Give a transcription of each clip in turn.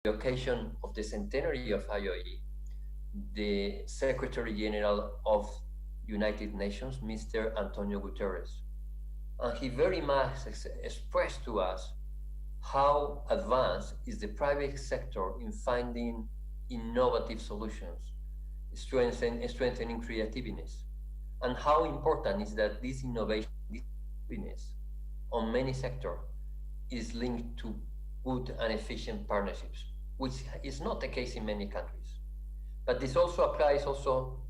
the occasion of the centenary of IOE, the Secretary General of United Nations, Mr. Antonio Guterres. And he very much expressed to us how advanced is the private sector in finding innovative solutions, strengthening creativeness, and how important is that this innovation, this creativeness on many sectors is linked to good and efficient partnerships, which is not the case in many countries. But this also applies also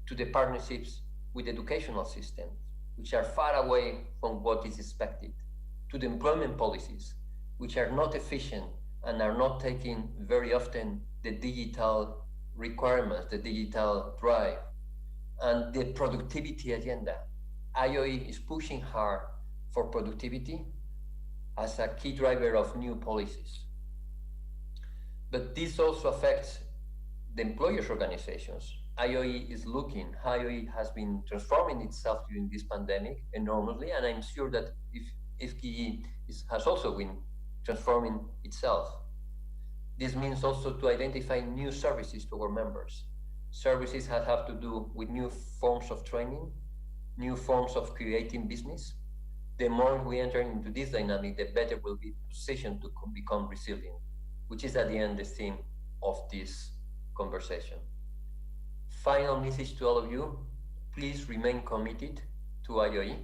to the partnerships with educational systems, which are far away from what is expected, to the employment policies, which are not efficient and are not taking very often the digital requirements, the digital drive, and the productivity agenda. IOE is pushing hard for productivity as a key driver of new policies. But this also affects the employers' organizations. IOE has been transforming itself during this pandemic enormously, and I'm sure that if FKE has also been transforming itself. This means also to identify new services to our members. Services that have to do with new forms of training, new forms of creating business. The more we enter into this dynamic, the better we'll be positioned to become resilient, which is at the end the theme of this conversation. Final message to all of you, please remain committed to IOE.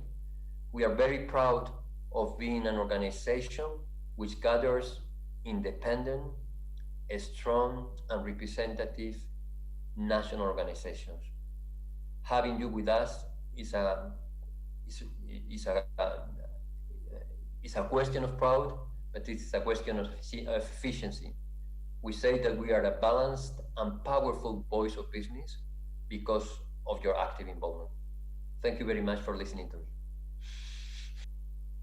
We are very proud of being an organization which gathers independent, strong, and representative national organizations. Having you with us is a question of proud, but it's a question of efficiency. We say that we are a balanced and powerful voice of business because of your active involvement. Thank you very much for listening to me.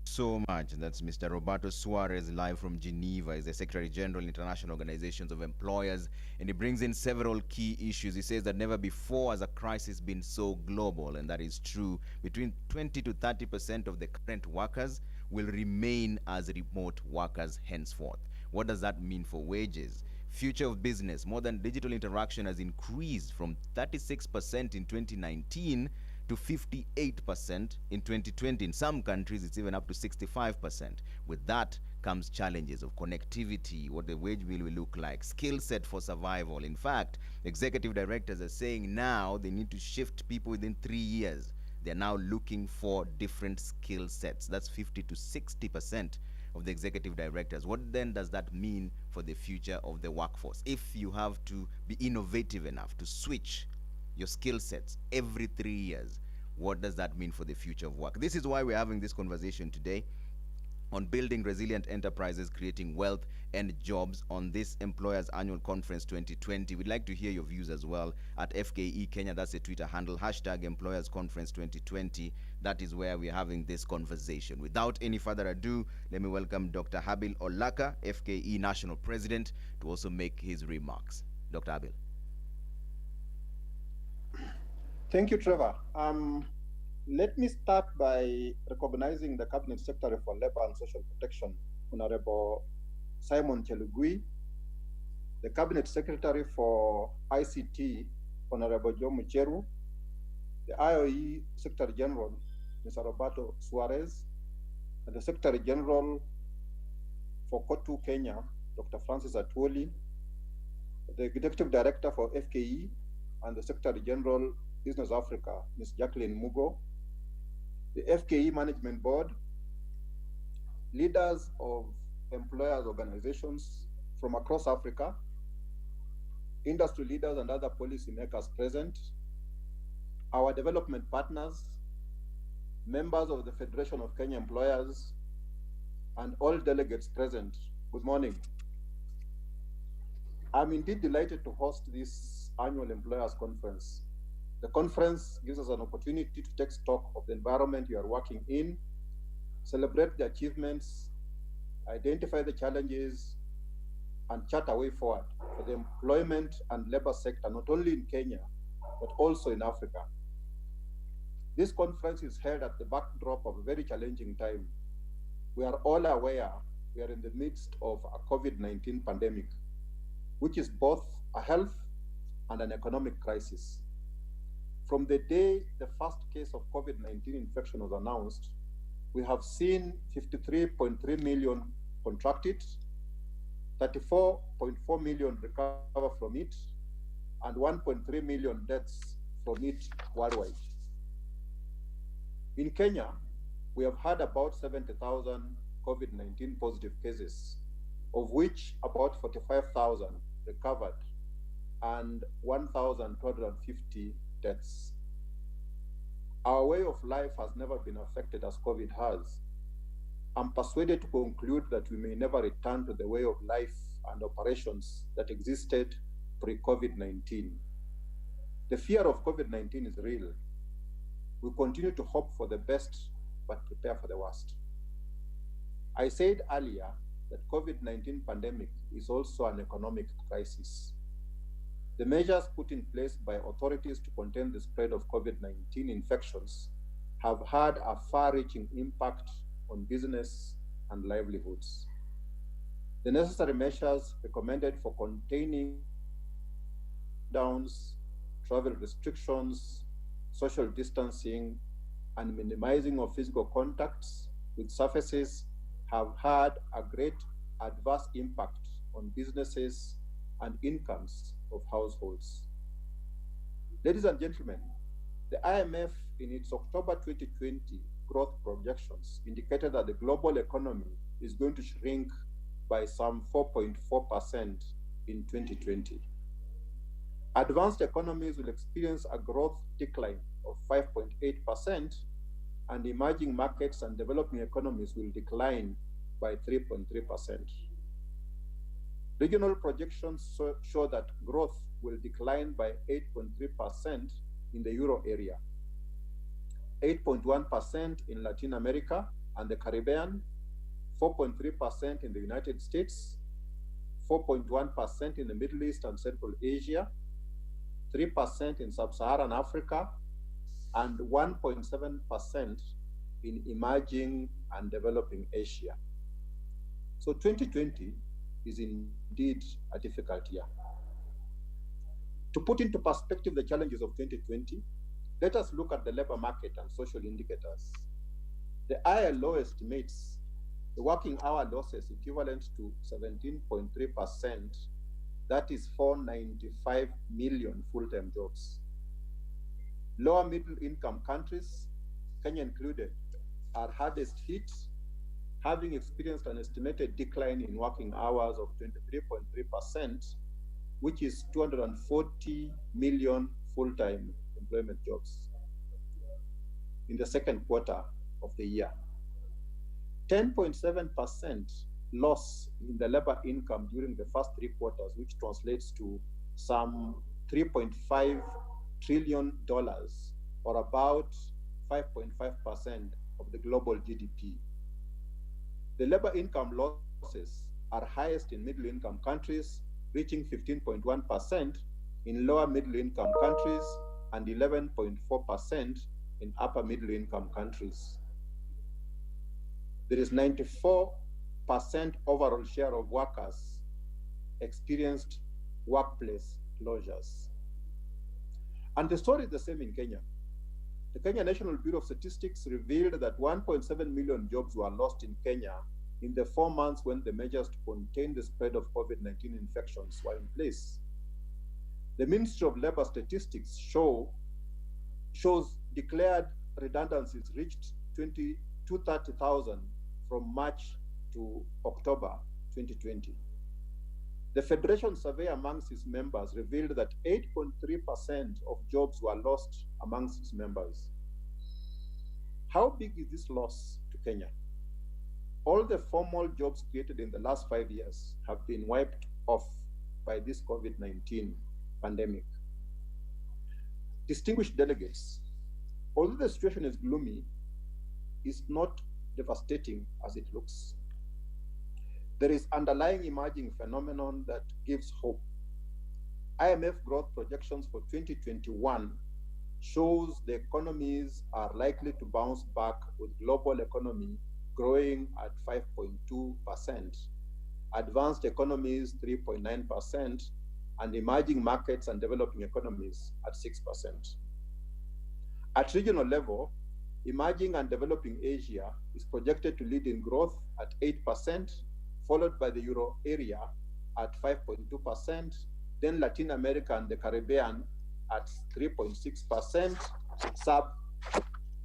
So much. That's Mr. Roberto Suarez, live from Geneva. He's the Secretary General, International Organizations of Employers, and he brings in several key issues. He says that never before has a crisis been so global, and that is true. Between 20 to 30% of the current workers will remain as remote workers henceforth. What does that mean for wages? Future of business, modern digital interaction has increased from 36% in 2019 to 58% in 2020. In some countries, it's even up to 65%. With that comes challenges of connectivity, what the wage bill will look like, skill set for survival. In fact, executive directors are saying now they need to shift people within 3 years. They're now looking for different skill sets. That's 50 to 60% of the executive directors. What then does that mean for the future of the workforce? If you have to be innovative enough to switch your skill sets every 3 years, what does that mean for the future of work? This is why we're having this conversation today on building resilient enterprises, creating wealth and jobs on this Employers Annual Conference 2020. We'd like to hear your views as well at FKE Kenya. That's a Twitter handle, hashtag Employers Conference 2020. That is where we're having this conversation. Without any further ado, let me welcome Dr. Habil Olaka, FKE National President, to also make his remarks. Dr. Habil. Thank you, Trevor. Let me start by recognizing the Cabinet Secretary for Labor and Social Protection, Honorable Simon Chelugui, the Cabinet Secretary for ICT, Honorable Joe Mucheru, the IOE Secretary General, Mr. Roberto Suarez, and the Secretary General for COTU Kenya, Dr. Francis Atwoli, the Executive Director for FKE, and the Secretary General Business Africa, Ms. Jacqueline Mugo, the FKE Management Board, leaders of employers organizations from across Africa, industry leaders and other policy makers present, our development partners, members of the Federation of Kenya Employers, and all delegates present. Good morning. I'm indeed delighted to host this annual Employers Conference. The conference gives us an opportunity to take stock of the environment you are working in, celebrate the achievements, identify the challenges, and chart a way forward for the employment and labor sector, not only in Kenya, but also in Africa. This conference is held at the backdrop of a very challenging time. We are all aware we are in the midst of a COVID-19 pandemic. which is both a health and an economic crisis. From the day the first case of COVID-19 infection was announced, we have seen 53.3 million contracted, 34.4 million recover from it, and 1.3 million deaths from it worldwide. In Kenya, we have had about 70,000 COVID-19 positive cases, of which about 45,000 recovered and 1,250 deaths. Our way of life has never been affected as COVID has. I'm persuaded to conclude that we may never return to the way of life and operations that existed pre-COVID-19. The fear of COVID-19 is real. We continue to hope for the best, but prepare for the worst. I said earlier that COVID-19 pandemic is also an economic crisis. The measures put in place by authorities to contain the spread of COVID-19 infections have had a far-reaching impact on business and livelihoods. The necessary measures recommended for containing lockdowns, travel restrictions, social distancing, and minimizing of physical contacts with surfaces have had a great adverse impact on businesses and incomes of households. Ladies and gentlemen, the IMF in its October 2020 growth projections indicated that the global economy is going to shrink by some 4.4% in 2020. Advanced economies will experience a growth decline of 5.8%, and emerging markets and developing economies will decline by 3.3%. Regional projections show that growth will decline by 8.3% in the Euro area, 8.1% in Latin America and the Caribbean, 4.3% in the United States, 4.1% in the Middle East and Central Asia, 3% in Sub-Saharan Africa, and 1.7% in emerging and developing Asia. So 2020 is indeed a difficult year. To put into perspective the challenges of 2020, let us look at the labor market and social indicators. The ILO estimates the working hour losses equivalent to 17.3%, that is 495 million full-time jobs. Lower middle income countries, Kenya included, are hardest hit, having experienced an estimated decline in working hours of 23.3%, which is 240 million full-time employment jobs in the second quarter of the year. 10.7% loss in the labor income during the first 3 quarters, which translates to some $3.5 trillion, or about 5.5% of the global GDP. The labor income losses are highest in middle income countries, reaching 15.1%, in lower middle income countries, and 11.4% in upper middle income countries. There is 94% overall share of workers experienced workplace closures. And the story is the same in Kenya. The Kenya National Bureau of Statistics revealed that 1.7 million jobs were lost in Kenya in the 4 months when the measures to contain the spread of COVID-19 infections were in place. The Ministry of Labor Statistics shows declared redundancies reached 230,000 from March to October 2020. The Federation survey amongst its members revealed that 8.3% of jobs were lost amongst its members. How big is this loss to Kenya? All the formal jobs created in the last 5 years have been wiped off by this COVID-19 pandemic. Distinguished delegates, although the situation is gloomy, it's not devastating as it looks. There is underlying emerging phenomenon that gives hope. IMF growth projections for 2021 shows the economies are likely to bounce back, with global economy growing at 5.2%, advanced economies 3.9%, and emerging markets and developing economies at 6%. At regional level, emerging and developing Asia is projected to lead in growth at 8%, followed by the Euro area at 5.2%, then Latin America and the Caribbean at 3.6%,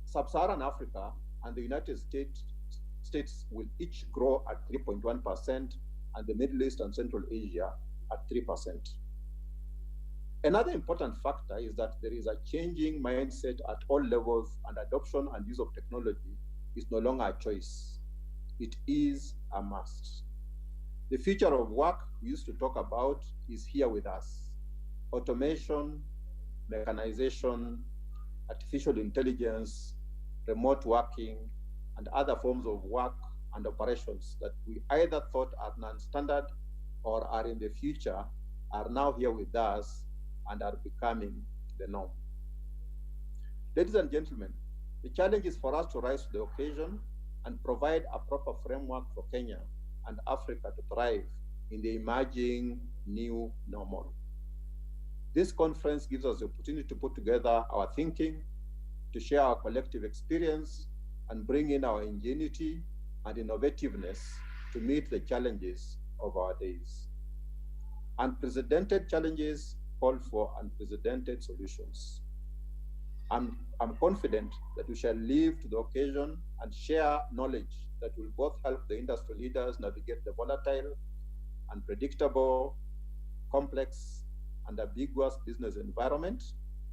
Sub-Saharan Africa and the United States will each grow at 3.1%, and the Middle East and Central Asia at 3%. Another important factor is that there is a changing mindset at all levels, and adoption and use of technology is no longer a choice. It is a must. The future of work we used to talk about is here with us. Automation, mechanization, artificial intelligence, remote working, and other forms of work and operations that we either thought are non-standard or are in the future are now here with us and are becoming the norm. Ladies and gentlemen, the challenge is for us to rise to the occasion and provide a proper framework for Kenya and Africa to thrive in the emerging new normal. This conference gives us the opportunity to put together our thinking, to share our collective experience, and bring in our ingenuity and innovativeness to meet the challenges of our days. Unprecedented challenges call for unprecedented solutions. I'm confident that we shall live to the occasion and share knowledge that will both help the industry leaders navigate the volatile, unpredictable, complex, and ambiguous business environment,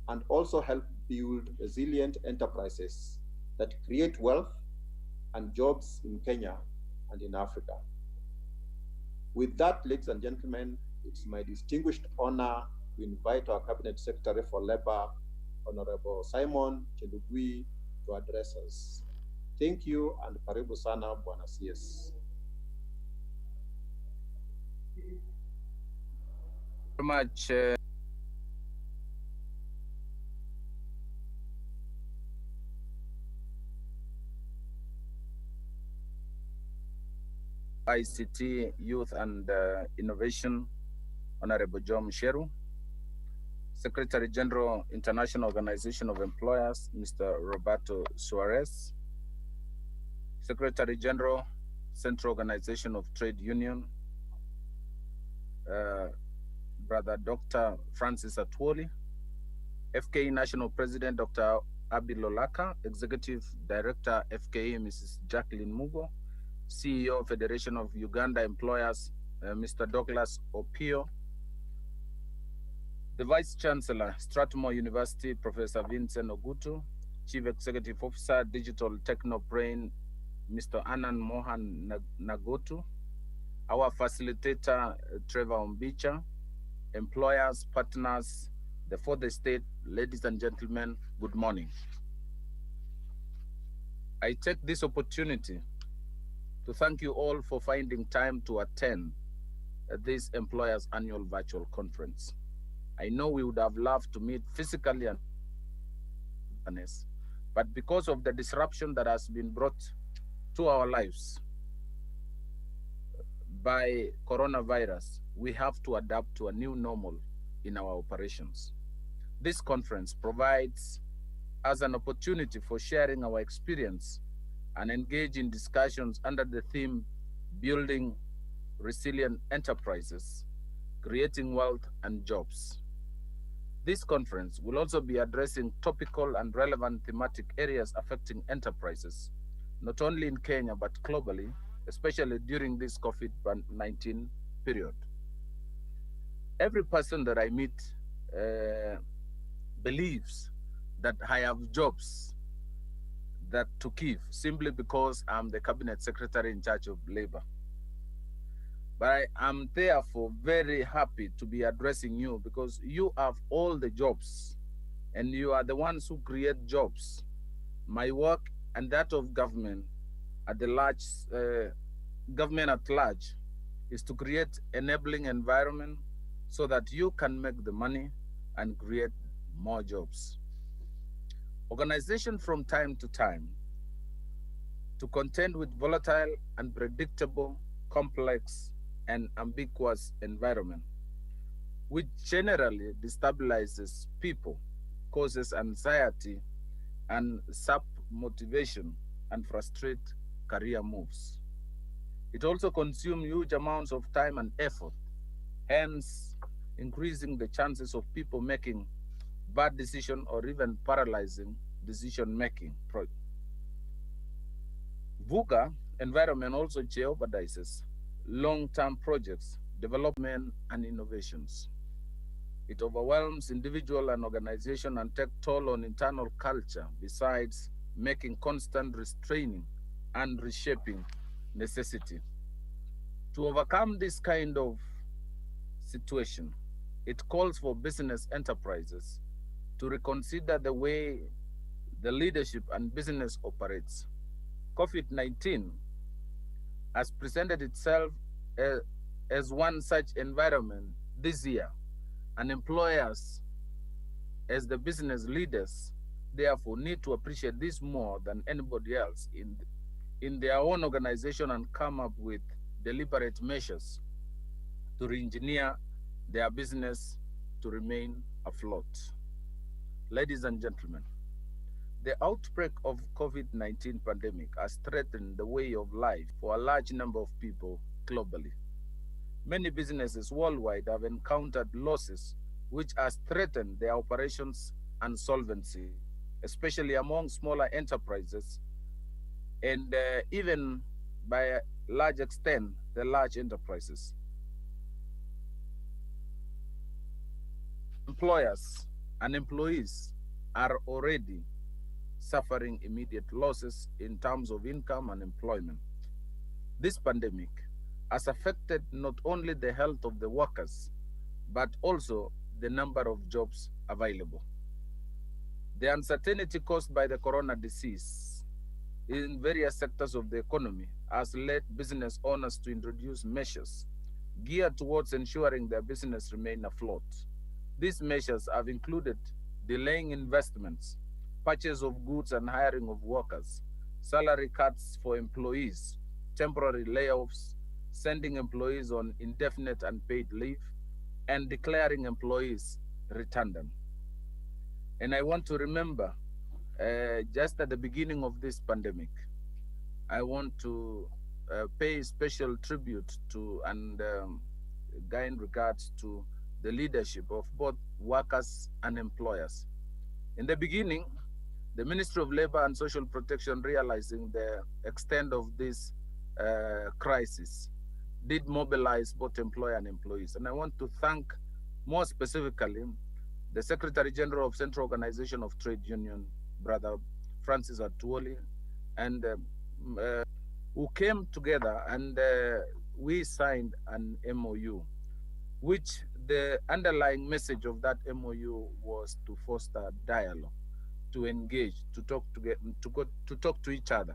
and also help build resilient enterprises that create wealth and jobs in Kenya and in Africa. With that, ladies and gentlemen, it's my distinguished honor to invite our Cabinet Secretary for Labor, Honorable Simon Chelugui, to address us. Thank you, and karibu sana, Bwana CS. Very much. ICT, Youth and Innovation, Honorable John Sheru, Secretary General, International Organization of Employers, Mr. Roberto Suarez, Secretary General, Central Organization of Trade Union, Brother Dr. Francis Atwoli, FKE National President, Dr. Abi Lolaka, Executive Director, FKE, Mrs. Jacqueline Mugo, CEO, Federation of Uganda Employers, Mr. Douglas Opio, the Vice Chancellor, Strathmore University, Professor Vincent Ogutu, Chief Executive Officer, Digital Technobrain, Mr. Anand Mohan Nagotu, our facilitator, Trevor Ombicha, employers, partners, the fourth estate, ladies and gentlemen, good morning. I take this opportunity to thank you all for finding time to attend this employers annual virtual conference. I know we would have loved to meet physically, but because of the disruption that has been brought to our lives by coronavirus, we have to adapt to a new normal in our operations. This conference provides us an opportunity for sharing our experience and engage in discussions under the theme, Building Resilient Enterprises, Creating Wealth and Jobs. This conference will also be addressing topical and relevant thematic areas affecting enterprises, not only in Kenya, but globally, especially during this COVID-19 period. Every person that I meet believes that I have jobs that to give simply because I'm the Cabinet Secretary in charge of labor. But I am therefore very happy to be addressing you because you have all the jobs and you are the ones who create jobs. My work and that of government at the large, government at large, is to create enabling environment so that you can make the money and create more jobs. Organization from time to time to contend with volatile, unpredictable, complex and ambiguous environment, which generally destabilizes people, causes anxiety and sap motivation, and frustrate career moves. It also consumes huge amounts of time and effort, hence increasing the chances of people making bad decision or even paralyzing decision making. VUCA environment also jeopardizes long-term projects, development, and innovations. It overwhelms individual and organization and takes toll on internal culture, besides making constant restraining and reshaping necessity. To overcome this kind of situation, it calls for business enterprises to reconsider the way the leadership and business operates. COVID-19 has presented itself as, as one such environment this year, and employers, as the business leaders, therefore need to appreciate this more than anybody else in their own organization and come up with deliberate measures to re-engineer their business to remain afloat. Ladies and gentlemen, the outbreak of COVID-19 pandemic has threatened the way of life for a large number of people globally. Many businesses worldwide have encountered losses which has threatened their operations and solvency, especially among smaller enterprises and even by a large extent the large enterprises. Employers and employees are already suffering immediate losses in terms of income and employment. This pandemic has affected not only the health of the workers, but also the number of jobs available. The uncertainty caused by the corona disease in various sectors of the economy has led business owners to introduce measures geared towards ensuring their business remain afloat. These measures have included delaying investments, purchase of goods and hiring of workers, salary cuts for employees, temporary layoffs, sending employees on indefinite unpaid leave, and declaring employees redundant. And I want to remember, just at the beginning of this pandemic, I want to pay special tribute to and kind regards to the leadership of both workers and employers. In the beginning, the Ministry of Labor and Social Protection, realizing the extent of this crisis, did mobilize both employer and employees. And I want to thank more specifically the Secretary General of Central Organization of Trade Union, Brother Francis Atuoli, and who came together and we signed an MOU, which the underlying message of that MOU was to foster dialogue, to engage, to talk to get, to talk to each other,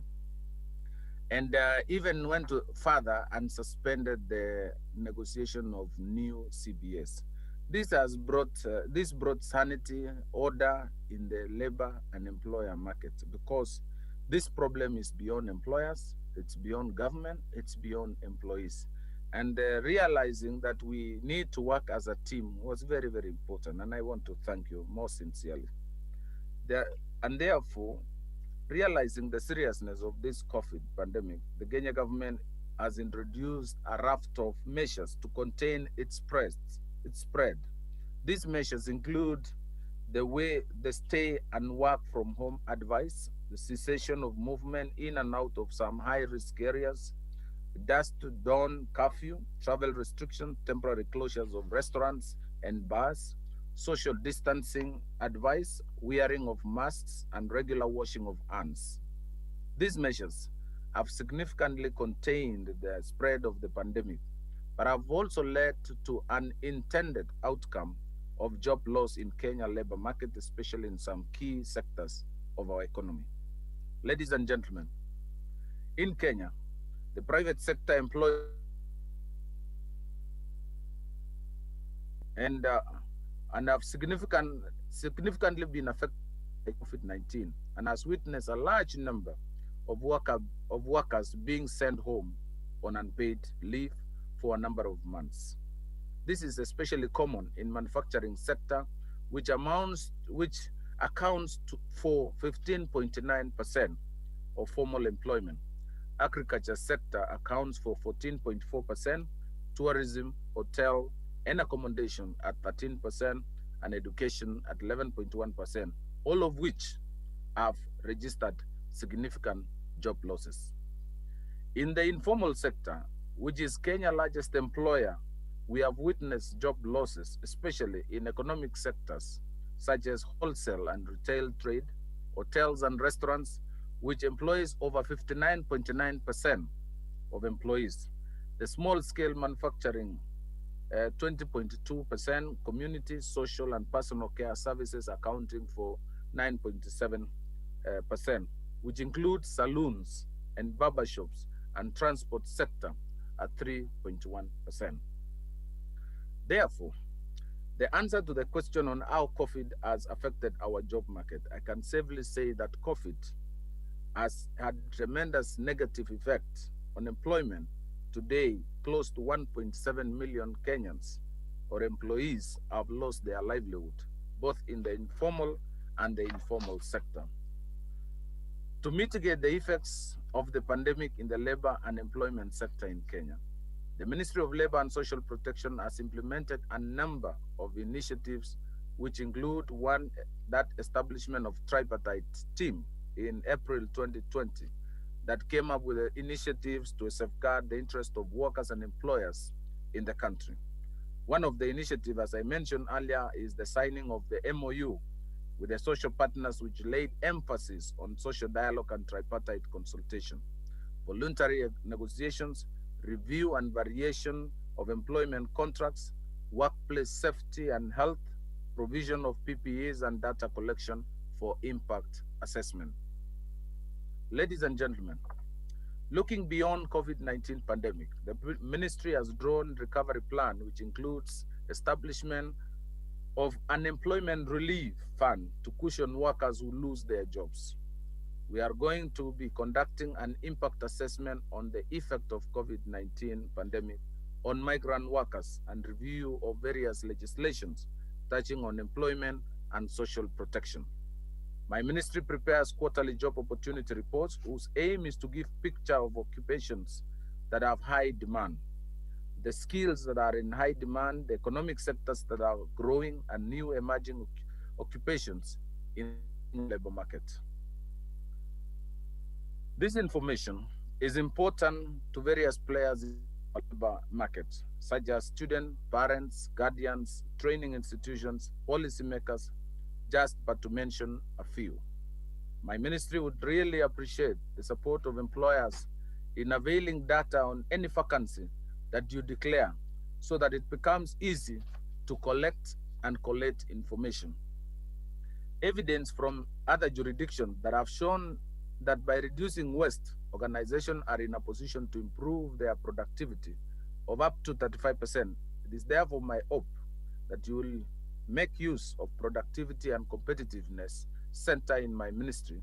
and even went further and suspended the negotiation of new CBS. This brought sanity, order in the labor and employer market, because this problem is beyond employers, it's beyond government, it's beyond employees. And realizing that we need to work as a team was very, very important. And I want to thank you more sincerely. And therefore, realizing the seriousness of this COVID pandemic, the Kenya government has introduced a raft of measures to contain its spread. These measures include the stay and work from home advice, the cessation of movement in and out of some high-risk areas, dusk to dawn curfew, travel restrictions, temporary closures of restaurants and bars, social distancing advice, wearing of masks, and regular washing of hands. These measures have significantly contained the spread of the pandemic, but have also led to an unintended outcome of job loss in Kenya labor market, especially in some key sectors of our economy. Ladies and gentlemen, in Kenya, the private sector employs and have significantly been affected by COVID-19, and has witnessed a large number of workers being sent home on unpaid leave for a number of months. This is especially common in manufacturing sector, which accounts for 15.9% of formal employment. Agriculture sector accounts for 14.4%, tourism, hotel, and accommodation at 13%, and education at 11.1%, all of which have registered significant job losses. In the informal sector, which is Kenya's largest employer, we have witnessed job losses, especially in economic sectors such as wholesale and retail trade, hotels and restaurants, which employs over 59.9% of employees. The small-scale manufacturing, 20.2%, community, social, and personal care services accounting for 9.7%, which includes saloons and barber shops, and transport sector at 3.1%. Therefore, the answer to the question on how COVID has affected our job market, I can safely say that COVID has had tremendous negative effect on employment. Today, close to 1.7 million Kenyans or employees have lost their livelihood, both in the informal and the informal sector. To mitigate the effects of the pandemic in the labor and employment sector in Kenya, the Ministry of Labor and Social Protection has implemented a number of initiatives, which include one, that establishment of tripartite team in April 2020 that came up with initiatives to safeguard the interest of workers and employers in the country. One of the initiatives, as I mentioned earlier, is the signing of the MOU with the social partners, which laid emphasis on social dialogue and tripartite consultation, voluntary negotiations, review and variation of employment contracts, workplace safety and health, provision of PPEs, and data collection for impact assessment. Ladies and gentlemen, looking beyond COVID-19 pandemic, the ministry has drawn recovery plan, which includes establishment of unemployment relief fund to cushion workers who lose their jobs. We are going to be conducting an impact assessment on the effect of COVID-19 pandemic on migrant workers and review of various legislations touching on employment and social protection. My ministry prepares quarterly job opportunity reports whose aim is to give picture of occupations that have high demand, the skills that are in high demand, the economic sectors that are growing, and new emerging occupations in the labor market. This information is important to various players in the labor market, such as students, parents, guardians, training institutions, policymakers, just but to mention a few. My ministry would really appreciate the support of employers in availing data on any vacancy that you declare so that it becomes easy to collect and collate information. Evidence from other jurisdictions that have shown that by reducing waste, organizations are in a position to improve their productivity of up to 35%. It is therefore my hope that you will make use of productivity and competitiveness center in my ministry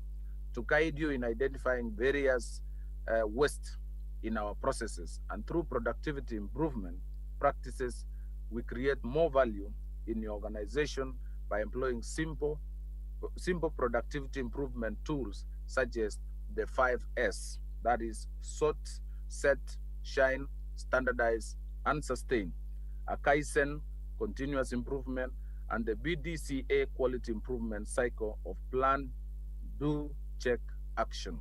to guide you in identifying various waste in our processes, and through productivity improvement practices, we create more value in your organization by employing simple productivity improvement tools such as the 5S, that is sort, set, shine, standardize, and sustain, a Kaizen, continuous improvement, and the BDCA quality improvement cycle of plan, do, check, action.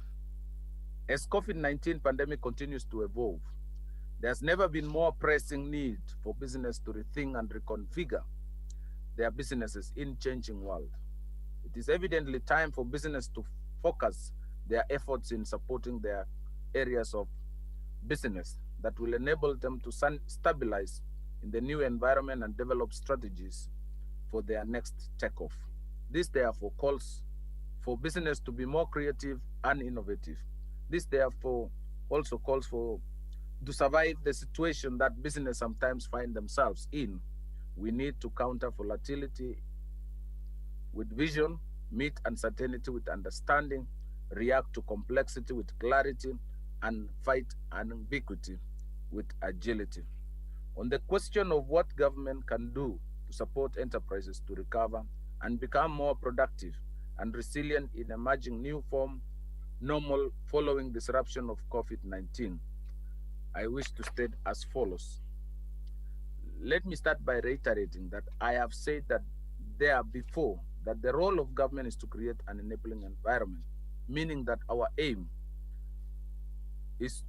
As COVID-19 pandemic continues to evolve, there's never been more pressing need for business to rethink and reconfigure their businesses in changing world. It is evidently time for business to focus their efforts in supporting their areas of business that will enable them to stabilize in the new environment and develop strategies for their next takeoff. This therefore calls for business to be more creative and innovative. This therefore also calls for, to survive the situation that business sometimes find themselves in, we need to counter volatility with vision, meet uncertainty with understanding, react to complexity with clarity, and fight ambiguity with agility. On the question of what government can do to support enterprises to recover and become more productive and resilient in emerging new form normal following disruption of COVID-19, I wish to state as follows. Let me start by reiterating that I have said that there before that the role of government is to create an enabling environment, meaning that our aim is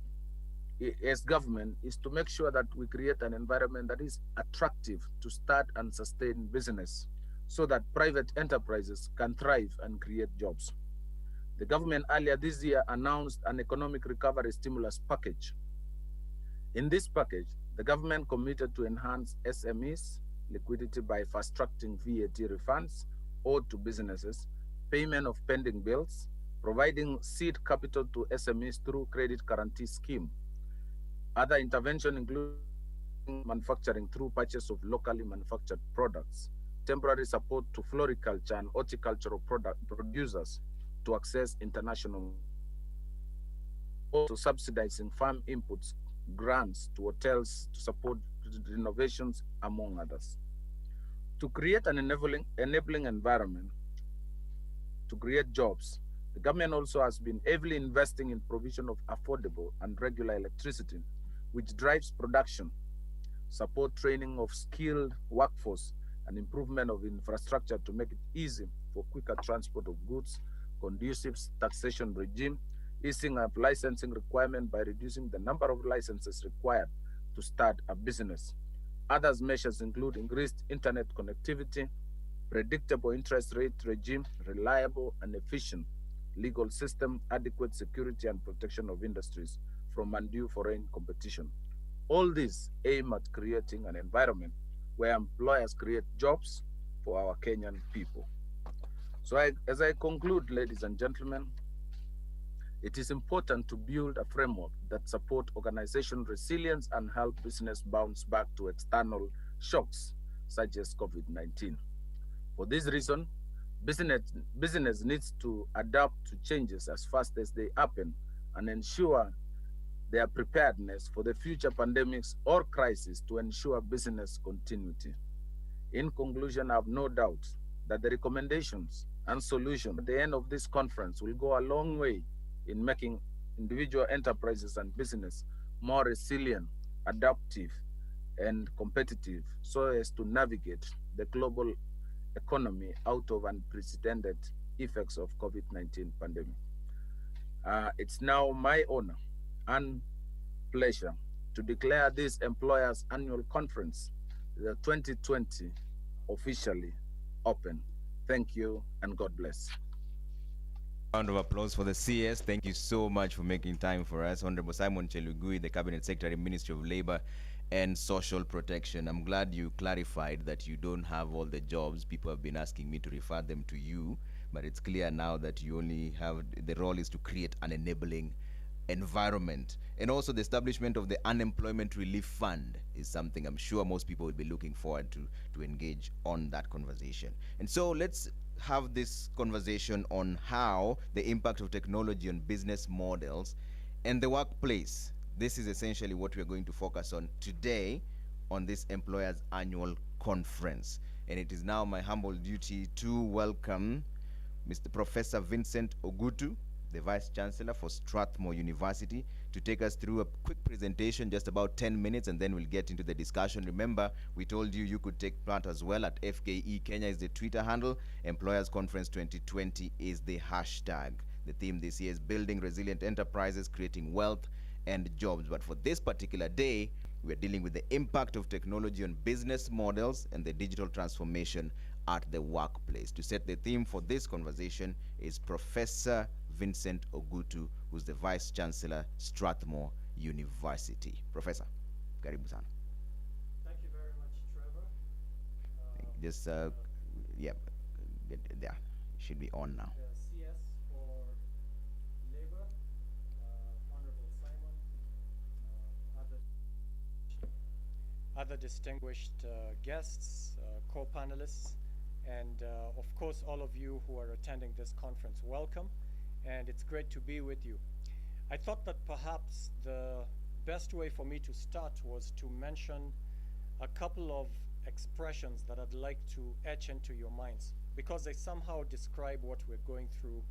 as government is to make sure that we create an environment that is attractive to start and sustain business so that private enterprises can thrive and create jobs. The government earlier this year announced an economic recovery stimulus package. In this package, the government committed to enhance SMEs liquidity by fast-tracking VAT refunds owed to businesses, payment of pending bills, providing seed capital to SMEs through credit guarantee scheme. Other intervention including supporting manufacturing through purchase of locally manufactured products, temporary support to floriculture and horticultural product producers to access international markets, also subsidizing farm inputs, grants to hotels to support renovations, among others. To create an enabling environment to create jobs, the government also has been heavily investing in provision of affordable and regular electricity, which drives production, support training of skilled workforce, and improvement of infrastructure to make it easy for quicker transport of goods, conducive taxation regime, easing of licensing requirement by reducing the number of licenses required to start a business. Other measures include increased internet connectivity, predictable interest rate regime, reliable and efficient legal system, adequate security and protection of industries from undue foreign competition. All these aim at creating an environment where employers create jobs for our Kenyan people. So, as I conclude, ladies and gentlemen, it is important to build a framework that support organization resilience and help business bounce back to external shocks such as COVID-19. For this reason, business, business needs to adapt to changes as fast as they happen and ensure their preparedness for the future pandemics or crises to ensure business continuity. In conclusion, I have no doubt that the recommendations and solutions at the end of this conference will go a long way in making individual enterprises and business more resilient, adaptive, and competitive so as to navigate the global economy out of unprecedented effects of COVID-19 pandemic. It's now my honor and pleasure to declare this employers annual conference, the 2020, officially open. Thank you and God bless. Round of applause for the CS. Thank you so much for making time for us. Honorable Simon Chelugui, the Cabinet Secretary, Ministry of Labor and Social Protection. I'm glad you clarified that you don't have all the jobs. People have been asking me to refer them to you, but it's clear now that you only have the role is to create an enabling environment. And also the establishment of the Unemployment Relief Fund is something I'm sure most people will be looking forward to engage on that conversation. And so let's have this conversation on how the impact of technology on business models and the workplace. This is essentially what we're going to focus on today on this employers annual conference. And it is now my humble duty to welcome Mr. Professor Vincent Ogutu, the Vice Chancellor for Strathmore University, to take us through a quick presentation, just about 10 minutes, and then we'll get into the discussion. Remember, we told you you could take part as well at FKE Kenya is the Twitter handle. Employers Conference 2020 is the hashtag. The theme this year is building resilient enterprises, creating wealth and jobs. But for this particular day, we're dealing with the impact of technology on business models and the digital transformation at the workplace. To set the theme for this conversation is Professor Vincent Ogutu, who's the Vice Chancellor, Strathmore University. Professor, karibu sana. Thank you very much, Trevor. Just, yeah, there, should be on now. The CS for Labor, Honorable Simon, other distinguished guests, co-panelists, and of course all of you who are attending this conference, welcome, and it's great to be with you. I thought that perhaps the best way for me to start was to mention a couple of expressions that I'd like to etch into your minds because they somehow describe what we're going through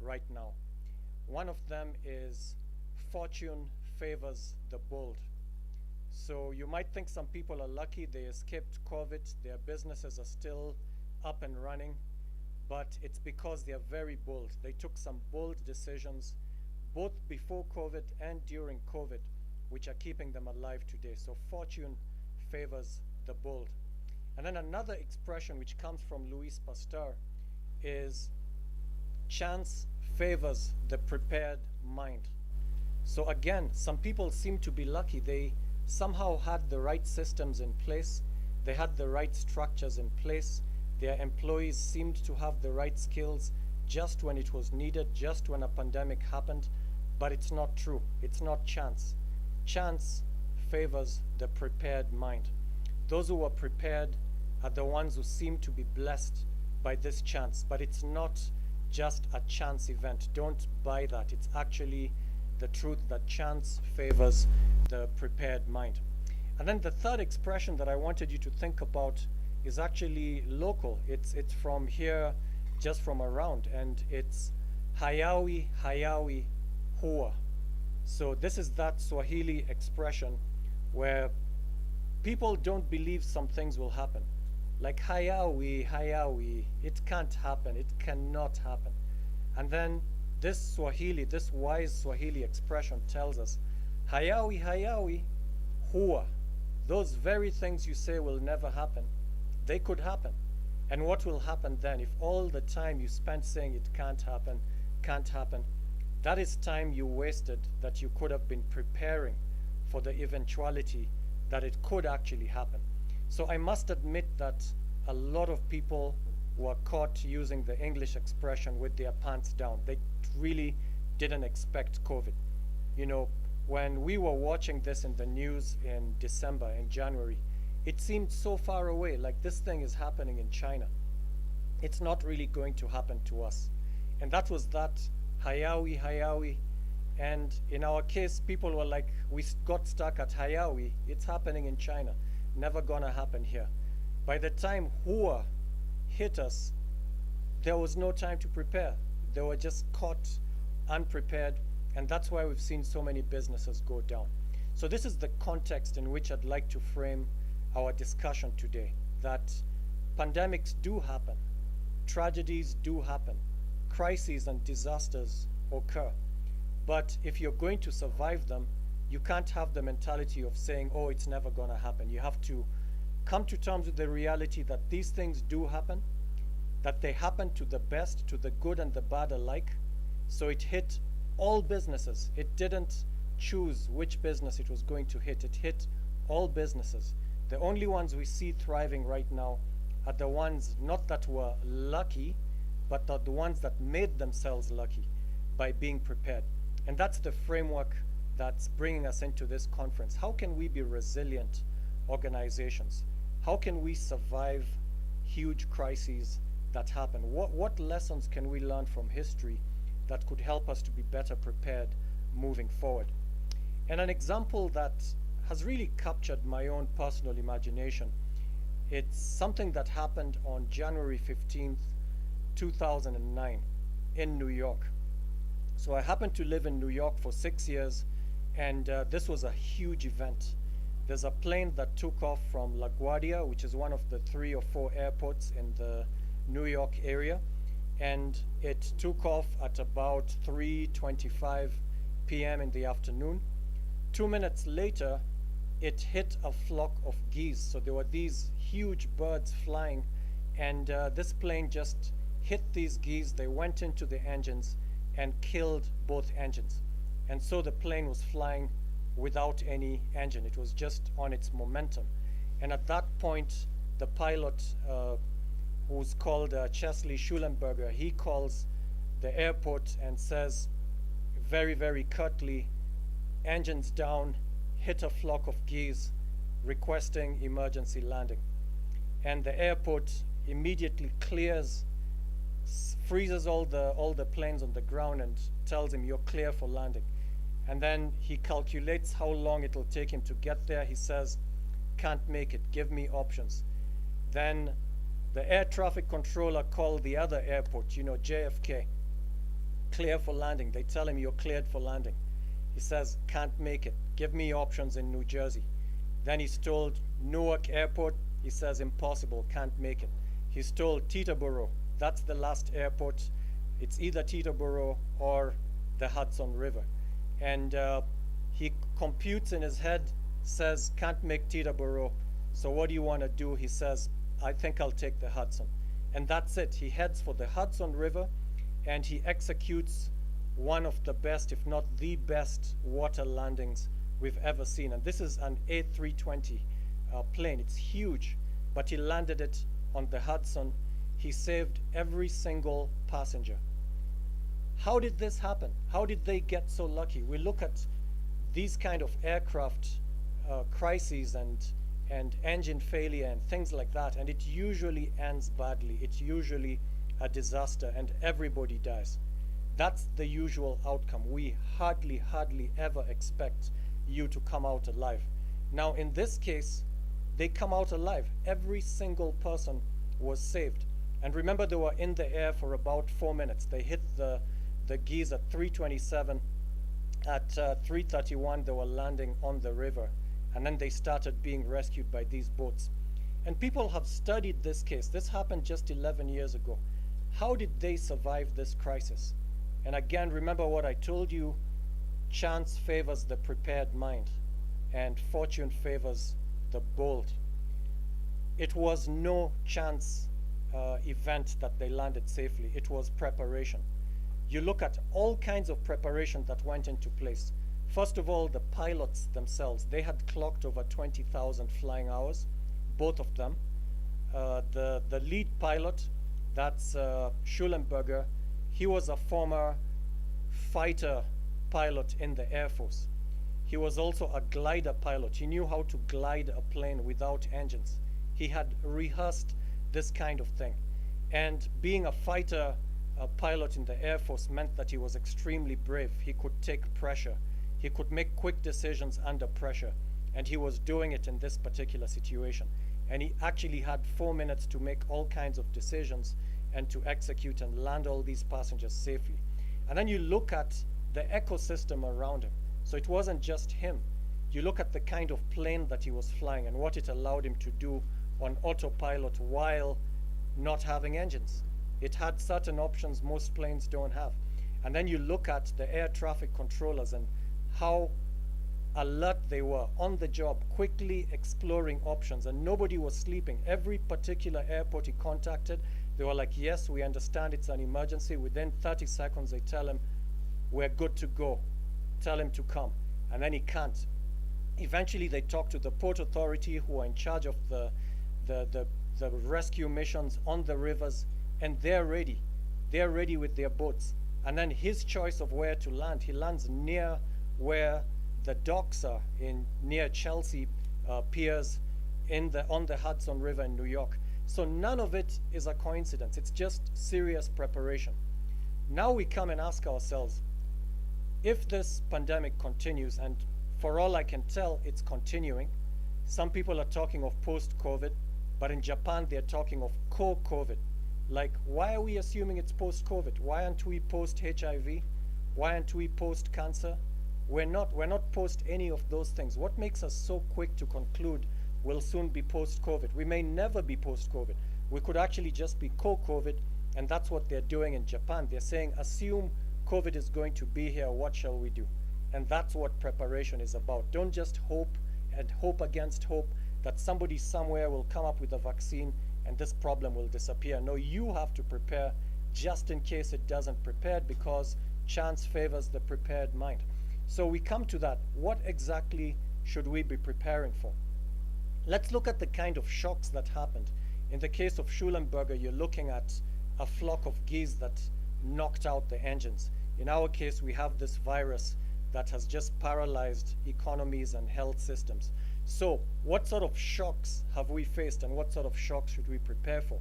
right now. One of them is fortune favors the bold. So you might think some people are lucky they escaped COVID, their businesses are still up and running, but it's because they are very bold. They took some bold decisions both before COVID and during COVID, which are keeping them alive today. So fortune favors the bold. And then another expression which comes from Louis Pasteur is chance favors the prepared mind. So again, some people seem to be lucky. They somehow had the right systems in place. They had the right structures in place. Their employees seemed to have the right skills just when it was needed, just when a pandemic happened. But it's not true. It's not chance. Chance favors the prepared mind. Those who are prepared are the ones who seem to be blessed by this chance. But it's not just a chance event. Don't buy that. It's actually the truth that chance favors the prepared mind. And then the third expression that I wanted you to think about is actually local. It's from here, just from around, and it's hayawi hayawi hua. So this is that Swahili expression where people don't believe some things will happen. Like hayawi hayawi, it can't happen, it cannot happen. And then this Swahili, this wise Swahili expression tells us, hayawi hayawi hua. Those very things you say will never happen, they could happen. And what will happen then if all the time you spent saying it can't happen, that is time you wasted that you could have been preparing for the eventuality that it could actually happen. So I must admit that a lot of people were caught using the English expression with their pants down. They really didn't expect COVID. You know, when we were watching this in the news in December and January, it seemed so far away, like this thing is happening in China. It's not really going to happen to us. And that was that hayawi hayawi. And in our case, people were like, we got stuck at hayawi. It's happening in China. Never gonna happen here. By the time hua hit us, there was no time to prepare. They were just caught unprepared. And that's why we've seen so many businesses go down. So this is the context in which I'd like to frame our discussion today, that pandemics do happen, tragedies do happen, crises and disasters occur. But if you're going to survive them, you can't have the mentality of saying, oh, it's never gonna happen. You have to come to terms with the reality that these things do happen, that they happen to the best, to the good and the bad alike. So it hit all businesses. It didn't choose which business it was going to hit. It hit all businesses. The only ones we see thriving right now are the ones not that were lucky, but are the ones that made themselves lucky by being prepared. And that's the framework that's bringing us into this conference. How can we be resilient organizations? How can we survive huge crises that happen? What lessons can we learn from history that could help us to be better prepared moving forward? And an example that has really captured my own personal imagination, it's something that happened on January 15th, 2009 in New York. So I happened to live in New York for 6 years, and this was a huge event. There's a plane that took off from LaGuardia, which is one of the 3 or 4 airports in the New York area, and it took off at about 3:25 p.m. in the afternoon. 2 minutes later, it hit a flock of geese. So there were these huge birds flying, and this plane just hit these geese. They went into the engines and killed both engines. And so the plane was flying without any engine. It was just on its momentum. And at that point, the pilot, who's called Chesley Schulenberger, he calls the airport and says very, very curtly, engines down, hit a flock of geese, requesting emergency landing. And the airport immediately clears, freezes all the planes on the ground and tells him you're clear for landing. And then he calculates how long it'll take him to get there. He says can't make it, give me options. Then the air traffic controller called the other airport, JFK, clear for landing. They tell him you're cleared for landing. He says, can't make it, give me options in New Jersey. Then he's told Newark Airport, he says impossible, can't make it. He's told Teterboro, that's the last airport. It's either Teterboro or the Hudson River. And he computes in his head, says, can't make Teterboro, so what do you want to do? He says, I think I'll take the Hudson. And that's it. He heads for the Hudson River, and he executes one of the best, if not the best, water landings we've ever seen. And this is an A320 plane. It's huge, but he landed it on the Hudson. He saved every single passenger. How did this happen? How did they get so lucky? We look at these kind of aircraft crises and engine failure and things like that, and it usually ends badly. It's usually a disaster and everybody dies. That's the usual outcome. We hardly ever expect you to come out alive. Now in this case, they come out alive. Every single person was saved. And remember, they were in the air for about 4 minutes. They hit the geese at 3:27. At 3:31, they were landing on the river. And then they started being rescued by these boats. And people have studied this case. This happened just 11 years ago. How did they survive this crisis? And again, remember what I told you, chance favors the prepared mind and fortune favors the bold. It was no chance event that they landed safely. It was preparation. You look at all kinds of preparation that went into place. First of all, the pilots themselves, they had clocked over 20,000 flying hours, both of them. The lead pilot, that's Schulenberger, he was a former fighter pilot in the Air Force. He was also a glider pilot. He knew how to glide a plane without engines. He had rehearsed this kind of thing. And being a fighter pilot in the Air Force meant that he was extremely brave. He could take pressure. He could make quick decisions under pressure. And he was doing it in this particular situation. And he actually had 4 minutes to make all kinds of decisions and to execute and land all these passengers safely. And then you look at the ecosystem around him. So it wasn't just him. You look at the kind of plane that he was flying and what it allowed him to do on autopilot while not having engines. It had certain options most planes don't have. And then you look at the air traffic controllers and how alert they were on the job, quickly exploring options, and nobody was sleeping. Every particular airport he contacted, they were like, yes, we understand it's an emergency. Within 30 seconds, they tell him, we're good to go. Tell him to come. And then he can't. Eventually, they talk to the Port Authority, who are in charge of the rescue missions on the rivers, and they're ready. They're ready with their boats. And then his choice of where to land, he lands near where the docks are, near Chelsea piers on the Hudson River in New York. So none of it is a coincidence. It's just serious preparation. Now we come and ask ourselves, if this pandemic continues, and for all I can tell, it's continuing. Some people are talking of post-COVID, but in Japan, they're talking of co-COVID. Like, why are we assuming it's post-COVID? Why aren't we post-HIV? Why aren't we post-cancer? We're not post any of those things. What makes us so quick to conclude we'll soon be post-COVID? We may never be post-COVID. We could actually just be co-COVID, and that's what they're doing in Japan. They're saying, assume COVID is going to be here, what shall we do? And that's what preparation is about. Don't just hope and hope against hope that somebody somewhere will come up with a vaccine and this problem will disappear. No, you have to prepare just in case it doesn't prepare, because chance favors the prepared mind. So we come to that. What exactly should we be preparing for? Let's look at the kind of shocks that happened. In the case of Schulenberger, you're looking at a flock of geese that knocked out the engines. In our case, we have this virus that has just paralyzed economies and health systems. So what sort of shocks have we faced, and what sort of shocks should we prepare for?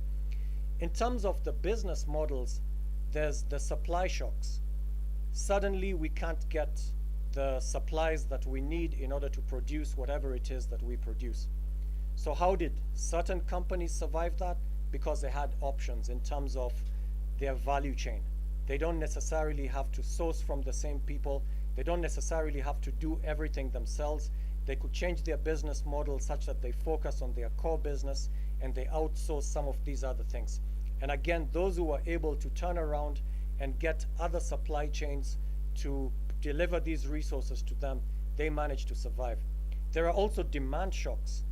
In terms of the business models, there's the supply shocks. Suddenly we can't get the supplies that we need in order to produce whatever it is that we produce. So how did certain companies survive that? Because they had options in terms of their value chain. They don't necessarily have to source from the same people. They don't necessarily have to do everything themselves. They could change their business model such that they focus on their core business and they outsource some of these other things. And again, those who are able to turn around and get other supply chains to deliver these resources to them, they manage to survive. There are also demand shocks.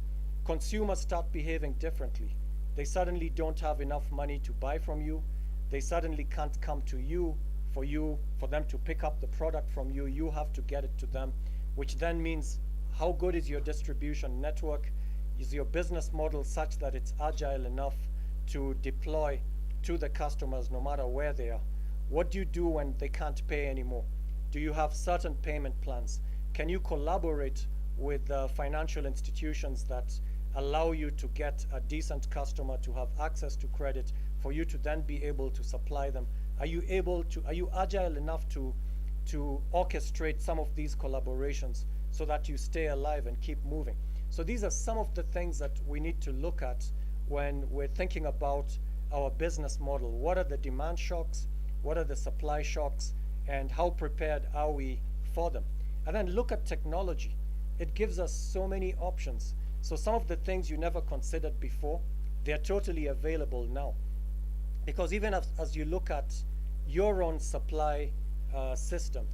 Consumers start behaving differently. They suddenly don't have enough money to buy from you. They suddenly can't come to you for them to pick up the product from you. You have to get it to them, which then means how good is your distribution network? Is your business model such that it's agile enough to deploy to the customers no matter where they are? What do you do when they can't pay anymore? Do you have certain payment plans? Can you collaborate with financial institutions that allow you to get a decent customer to have access to credit for you to then be able to supply them? Are you agile enough to orchestrate some of these collaborations so that you stay alive and keep moving? So these are some of the things that we need to look at when we're thinking about our business model. What are the demand shocks? What are the supply shocks? And how prepared are we for them? And then look at technology. It gives us so many options. So some of the things you never considered before, they're totally available now. Because even as you look at your own supply system,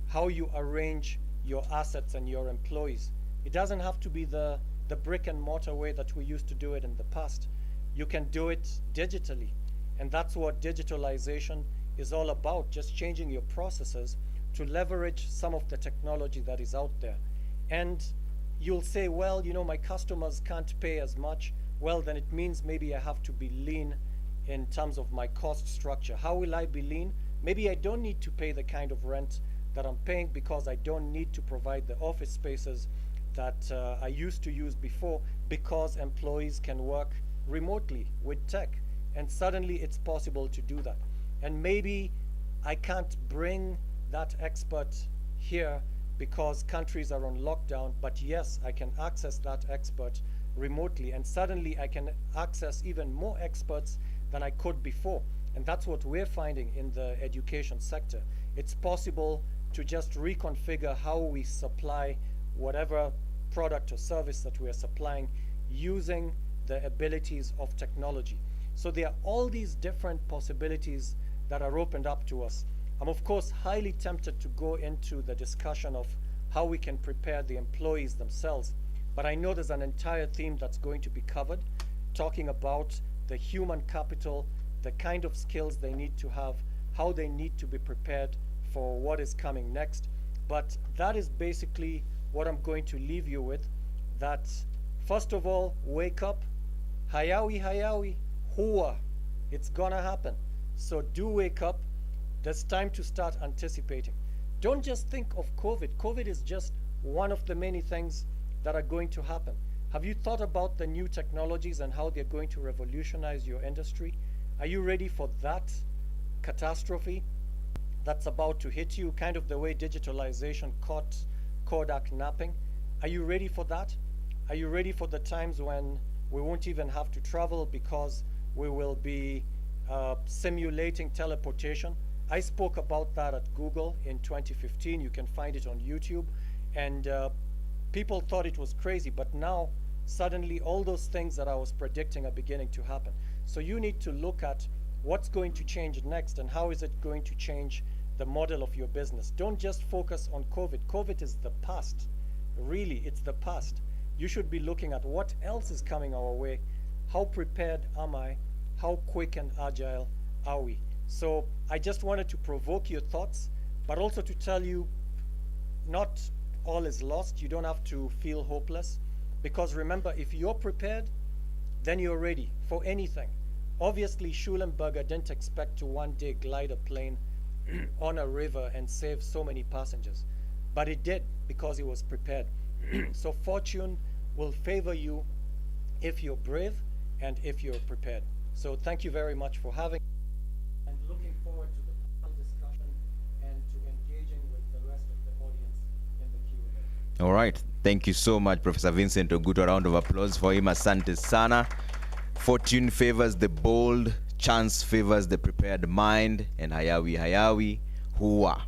how you arrange your assets and your employees, it doesn't have to be the brick and mortar way that we used to do it in the past. You can do it digitally. And that's what digitalization is all about, just changing your processes to leverage some of the technology that is out there. And you'll say, well, my customers can't pay as much. Well, then it means maybe I have to be lean in terms of my cost structure. How will I be lean? Maybe I don't need to pay the kind of rent that I'm paying because I don't need to provide the office spaces that I used to use before, because employees can work remotely with tech. And suddenly it's possible to do that. And maybe I can't bring that expert here because countries are on lockdown, but yes, I can access that expert remotely, and suddenly I can access even more experts than I could before. And that's what we're finding in the education sector. It's possible to just reconfigure how we supply whatever product or service that we are supplying using the abilities of technology. So there are all these different possibilities that are opened up to us. I'm of course highly tempted to go into the discussion of how we can prepare the employees themselves, but I know there's an entire theme that's going to be covered, talking about the human capital, the kind of skills they need to have, how they need to be prepared for what is coming next. But that is basically what I'm going to leave you with, that first of all, wake up, hayawi hayawi, hua, it's gonna happen. So do wake up. There's time to start anticipating. Don't just think of COVID. COVID is just one of the many things that are going to happen. Have you thought about the new technologies and how they're going to revolutionize your industry? Are you ready for that catastrophe that's about to hit you, kind of the way digitalization caught Kodak napping? Are you ready for that? Are you ready for the times when we won't even have to travel because we will be simulating teleportation? I spoke about that at Google in 2015. You can find it on YouTube. And people thought it was crazy, but now suddenly all those things that I was predicting are beginning to happen. So you need to look at what's going to change next and how is it going to change the model of your business. Don't just focus on COVID. COVID is the past. Really, it's the past. You should be looking at what else is coming our way. How prepared am I? How quick and agile are we? So I just wanted to provoke your thoughts, but also to tell you not all is lost. You don't have to feel hopeless, because remember, if you're prepared, then you're ready for anything. Obviously, Schulenberger didn't expect to one day glide a plane on a river and save so many passengers, but it did because he was prepared. So fortune will favor you if you're brave and if you're prepared. So thank you very much for having me, and looking forward to the panel discussion and to engaging with the rest of the audience in the Q&A. All right. Thank you so much, Professor Vincent Oguto. A round of applause for him. Asante sana. Fortune favors the bold, chance favors the prepared mind, and hayawi hayawi huwa.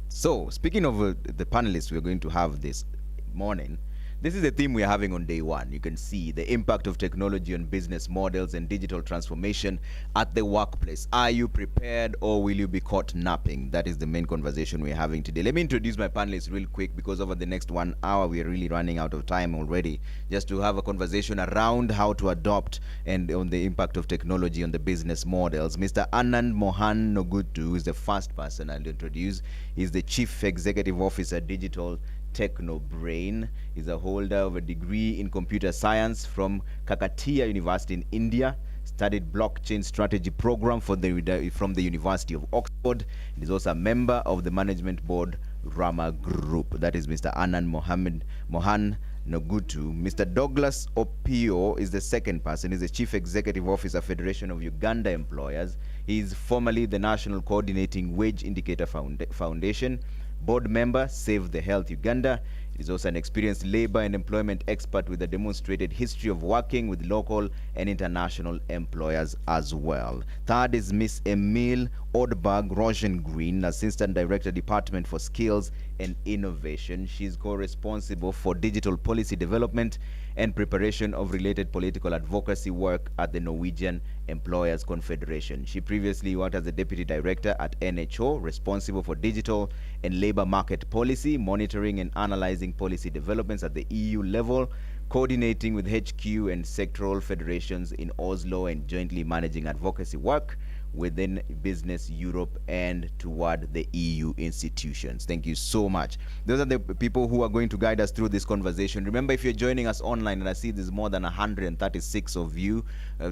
So, speaking of the panelists we're going to have this morning, this is the theme we're having on day one. You can see the impact of technology on business models and digital transformation at the workplace. Are you prepared or will you be caught napping? That is the main conversation we're having today. Let me introduce my panelists real quick because over the next 1 hour, we're really running out of time already just to have a conversation around how to adopt and on the impact of technology on the business models. Mr. Anand Mohan Nogutu is the first person I'll introduce. He's the Chief Executive Officer, Digital Techno Brain. He's a holder of a degree in computer science from Kakatiya University in India. Studied blockchain strategy program from the University of Oxford. He's also a member of the management board Rama Group. That is Mr. Anand Mohan Nogutu. Mr. Douglas Opio is the second person. He's the Chief Executive Officer, Federation of Uganda Employers. He is formerly the National Coordinating Wage Indicator Foundation, board member, Save the Health Uganda. He's also an experienced labor and employment expert with a demonstrated history of working with local and international employers as well. Third is Miss Emile Odberg Rosengreen, Assistant Director, Department for Skills and Innovation. She's co-responsible for digital policy development and preparation of related political advocacy work at the Norwegian Employers Confederation. She previously worked as the Deputy Director at NHO, responsible for digital and labor market policy, monitoring and analyzing policy developments at the EU level, coordinating with HQ and sectoral federations in Oslo, and jointly managing advocacy work within Business Europe and toward the EU institutions. Thank you so much. Those are the people who are going to guide us through this conversation. Remember, if you're joining us online, and I see there's more than 136 of you,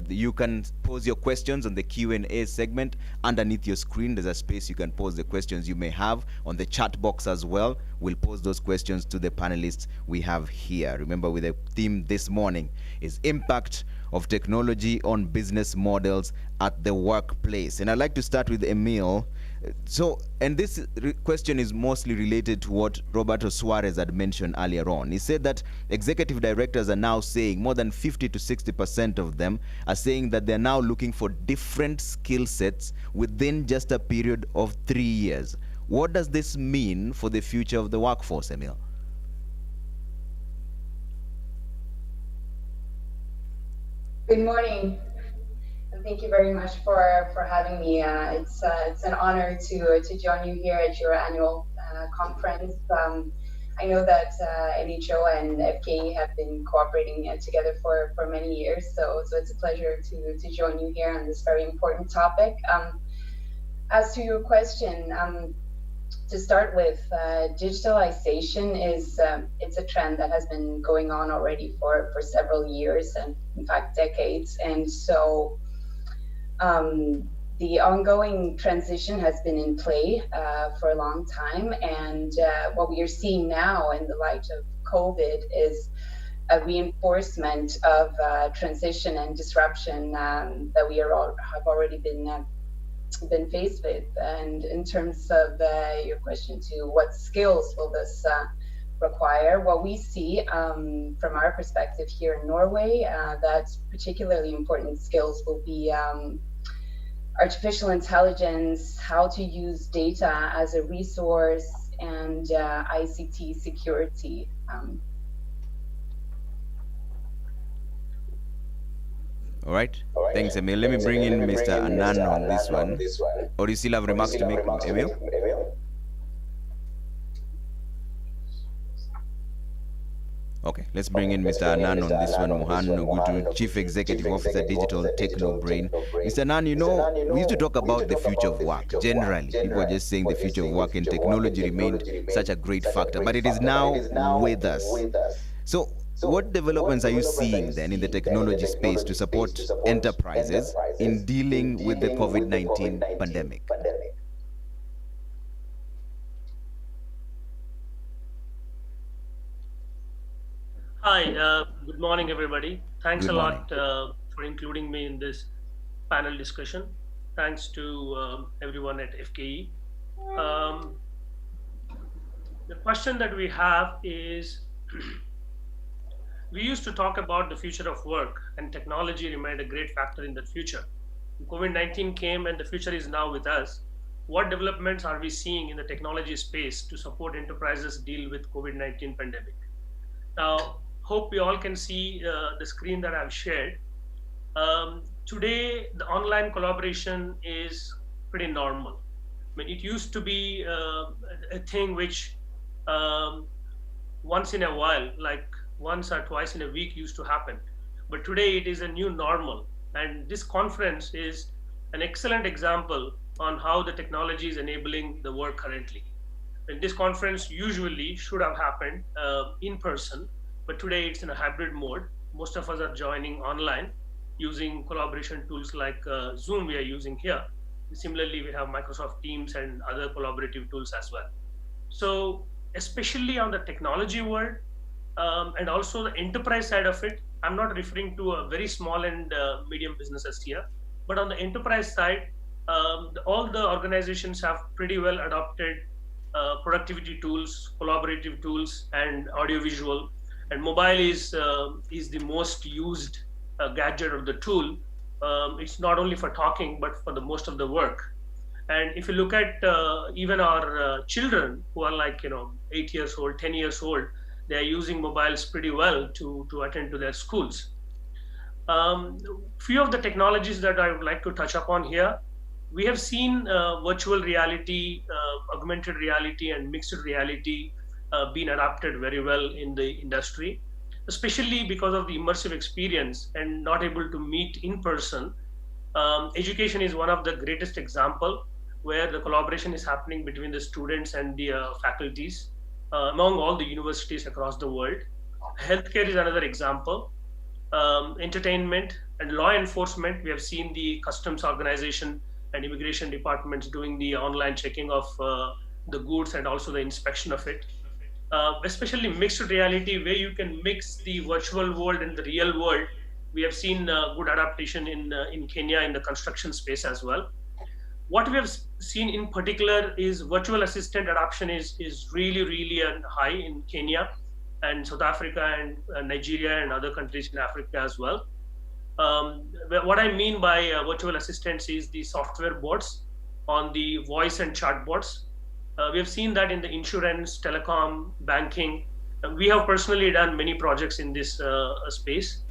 you can pose your questions on the Q&A segment. Underneath your screen, there's a space you can pose the questions you may have. On the chat box as well, we'll pose those questions to the panelists we have here. Remember, with the theme this morning is impact of technology on business models at the workplace. And I'd like to start with Emil. So, and this question is mostly related to what Roberto Suarez had mentioned earlier on. He said that executive directors are now saying, more than 50 to 60% of them are saying that they're now looking for different skill sets within just a period of 3 years. What does this mean for the future of the workforce, Emil? Good morning, and thank you very much for having me. It's an honor to join you here at your annual conference. I know that NHO and FKE have been cooperating together for many years, so it's a pleasure to join you here on this very important topic. As to your question, to start with, digitalization is it's a trend that has been going on already for several years, and in fact decades. And so the ongoing transition has been in play for a long time. And what we are seeing now in the light of COVID is a reinforcement of transition and disruption that we have already been faced with. And in terms of your question to what skills will this require, what we see from our perspective here in Norway, that particularly important skills will be artificial intelligence, how to use data as a resource, and ICT security. All right. Thanks, Emil. Let me bring in Mr. Anand on this one. Or do you still have remarks to make, Emil? Okay, let's bring in Mr. Anand on this one. Mohan Nogutu, Chief Executive Officer, Digital Techno Brain. Mr. Anand, you know, we used to talk about the future of work generally. People are just saying the future of work, and technology remained such a great factor, but it is now with us. So, what developments are you seeing then in the technology space to support enterprises in dealing with the COVID-19 pandemic? Hi, good morning, everybody. Thanks Good a morning. lot for including me in this panel discussion. Thanks to everyone at FKE. Um, The question that we have is we used to talk about the future of work, and technology remained a great factor in that future. COVID-19 came and the future is now with us. What developments are we seeing in the technology space to support enterprises deal with COVID-19 pandemic? Now, hope we all can see the screen that I've shared. Today, the online collaboration is pretty normal. I mean, it used to be a thing which um, once in a while, like once or twice in a week, used to happen. But today, it is a new normal. And this conference is an excellent example on how the technology is enabling the work currently. And this conference usually should have happened in person, but today it's in a hybrid mode. Most of us are joining online using collaboration tools like Zoom we are using here. Similarly, we have Microsoft Teams and other collaborative tools as well. So, especially on the technology world and also the enterprise side of it, I'm not referring to a very small and medium businesses here, but on the enterprise side, all the organizations have pretty well adopted productivity tools, collaborative tools, and audiovisual. And mobile is the most used gadget or the tool. It's not only for talking, but for the most of the work. And if you look at even our children who are like 8 years old, 10 years old, they are using mobiles pretty well to attend to their schools. Few of the technologies that I would like to touch upon here. We have seen virtual reality, augmented reality, and mixed reality being adapted very well in the industry, especially because of the immersive experience and not able to meet in person. Education is one of the greatest example where the collaboration is happening between the students and the faculties among all the universities across the world. Healthcare is another example. Entertainment and law enforcement, we have seen the customs organization and immigration departments doing the online checking of the goods and also the inspection of it. Especially mixed reality, where you can mix the virtual world and the real world. We have seen good adaptation in Kenya in the construction space as well. What we have seen in particular is virtual assistant adoption is really high in Kenya and South Africa and Nigeria and other countries in Africa as well. What I mean by virtual assistants is the software bots on the voice and chat bots. We have seen that in the insurance, telecom, banking. We have personally done many projects in this space.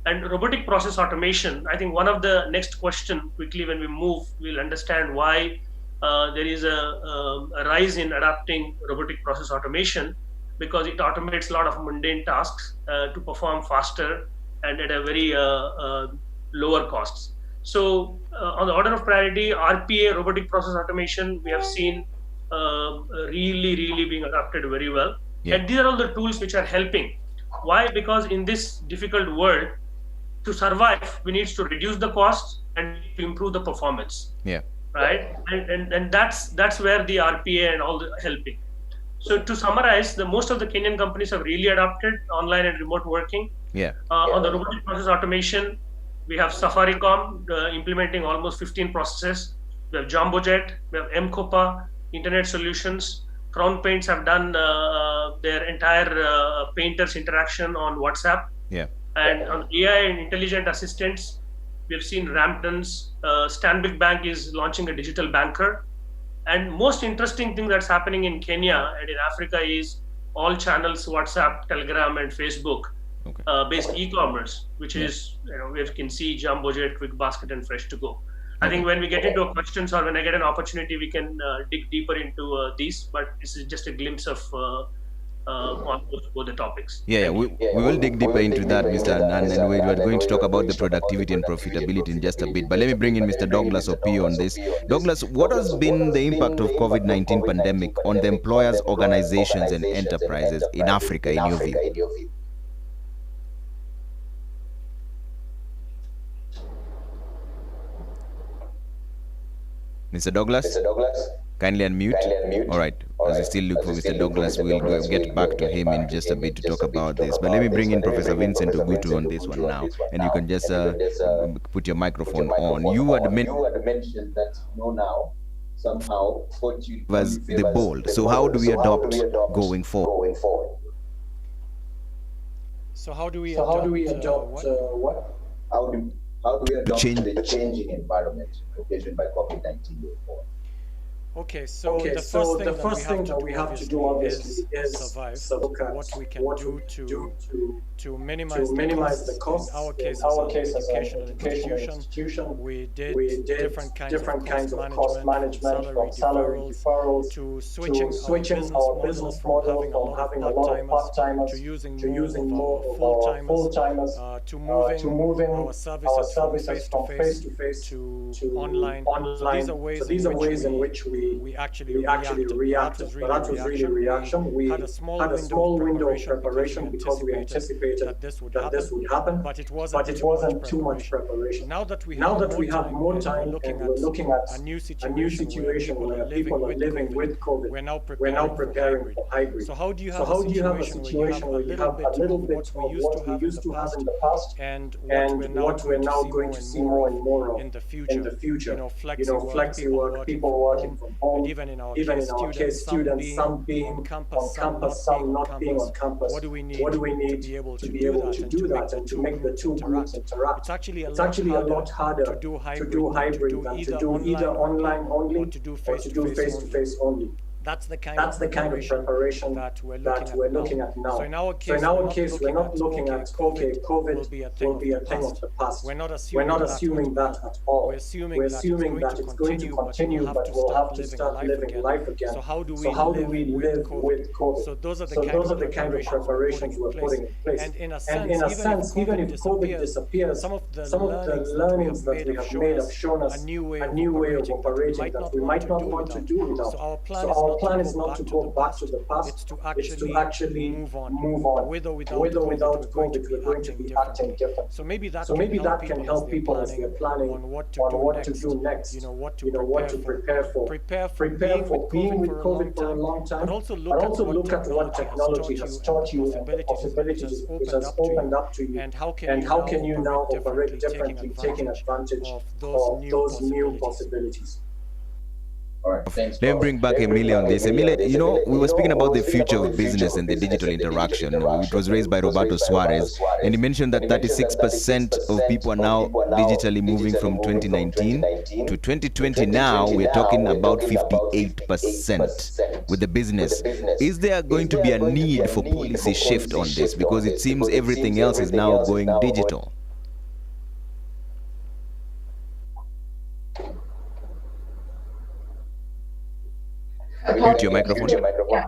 And robotic process automation, I think one of the next question quickly when we move, we'll understand why there is a rise in adapting robotic process automation, because it automates a lot of mundane tasks to perform faster and at a very lower costs. So on the order of priority, RPA, robotic process automation, we have seen really being adapted very well. Yeah. And these are all the tools which are helping. Why? Because in this difficult world, to survive, we need to reduce the costs and to improve the performance. Yeah. Right. And that's where the RPA and all the helping. So to summarize, the most of the Kenyan companies have really adopted online and remote working. Yeah. On the robotic process automation, we have Safaricom implementing almost 15 processes. We have Jumbojet, we have M-Copa, Internet Solutions. Crown Paints have done their entire painters interaction on WhatsApp. Yeah. And on AI and intelligent assistants, we have seen Rampton's. Stanbic Bank is launching a digital banker. And most interesting thing that's happening in Kenya and in Africa is all channels, WhatsApp, Telegram, and Facebook based e-commerce, which is, we can see Jumbojet, Quick Basket, and Fresh to Go. I think when we get into questions or when I get an opportunity, we can dig deeper into these, but this is just a glimpse of on both the topics. We will dig deeper into that, Mr. Anand, and we are going to talk about the productivity and profitability in just a bit. But let me bring in Mr. Douglas Opio on this. Douglas, what has been the impact of COVID-19 pandemic on the employers, organizations, and enterprises in Africa, in your view? Mr. Douglas? Kindly unmute. All right. As we still look for Mr. Douglas, we'll get back to him in just a bit to talk about this. But let me bring in Professor Vincent Ogutu on this one now. And you can just put your microphone on. You had mentioned that now somehow was the bold. So how do we adopt going forward? So how do we So how do we adopt adopt what? How do we adopt change the changing environment occasioned by COVID-19? Okay, so Okay, the so first the first thing that we have to do obviously is survive. look at What we can do to minimize the costs. In our case, as an educational institution, we did different kinds of cost management, from salary deferrals to switching our business model from having a lot of part-timers to using more of of our our full-timers, to to moving our services from face-to-face to online. So these are ways in which we actually reacted. But that was really reaction. We had a small window of preparation because we anticipated that this would happen, but it wasn't too much preparation. Now that we have more time and we're looking at a new situation where people are living with COVID, we're now preparing for hybrid. So how do you have a situation where you have a little bit of what we used to have in the past and what we're now going to see more and more of in the future? You know, flexi work, people working from home, and even in our case, students, some being on campus, some not being on campus. What do we need to be able to do that and to make the two groups interact? It's actually a lot harder to do hybrid than to do either online only or to do face-to-face only. That's the kind of preparation that we're looking at now. So in our case, we're not looking at COVID will be a thing of the past. We're not assuming that at all. We're assuming that it's going to continue, but we'll have to start living life again. So how do we live with COVID? So those are the kind of preparations we're putting in place. And in a sense, even if COVID disappears, some of the learnings that we have made have shown us a new way of operating that we might not want to do without. So our our plan is not to go back to the past. It's to actually move on. With or without COVID, we're going to be acting different. So maybe that can help people as they're planning on what to do next. You know, what to prepare for. Prepare for being with COVID for a long time. But also look at what technology has taught you and the possibilities it has opened up to you. And how can you now operate differently, taking advantage of those new possibilities. All right, thanks. Let me bring back Emilia on this. Emilia, you know, we were speaking about the future of business and the digital interaction. It was raised by Roberto Suarez, and he mentioned that 36% of people are now digitally moving from 2019 to 2020. Now we're talking about 58% with the business. Is there going to be a need for policy shift on this? Because it seems everything else is now going digital. Mute your microphone. Yeah.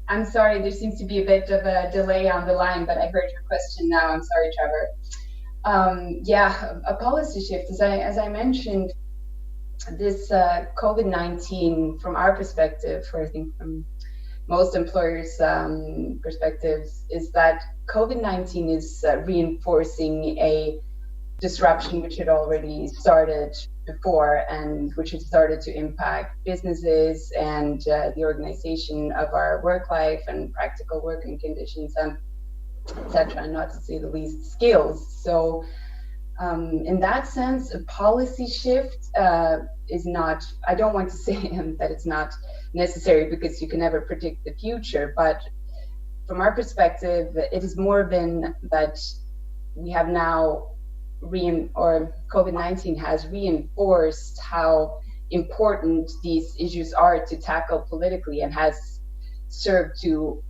I'm sorry, there seems to be a bit of a delay on the line, but I heard your question now. I'm sorry, Trevor. A policy shift. As I mentioned, this COVID-19, from our perspective, or I think from most employers' perspectives, is that COVID-19 is reinforcing a disruption which had already started before and which had started to impact businesses and the organization of our work life and practical working conditions, etc., not to say the least skills. So in that sense, a policy shift is not, I don't want to say that it's not necessary because you can never predict the future, but from our perspective, it has more been that we have now COVID-19 has reinforced how important these issues are to tackle politically and has served to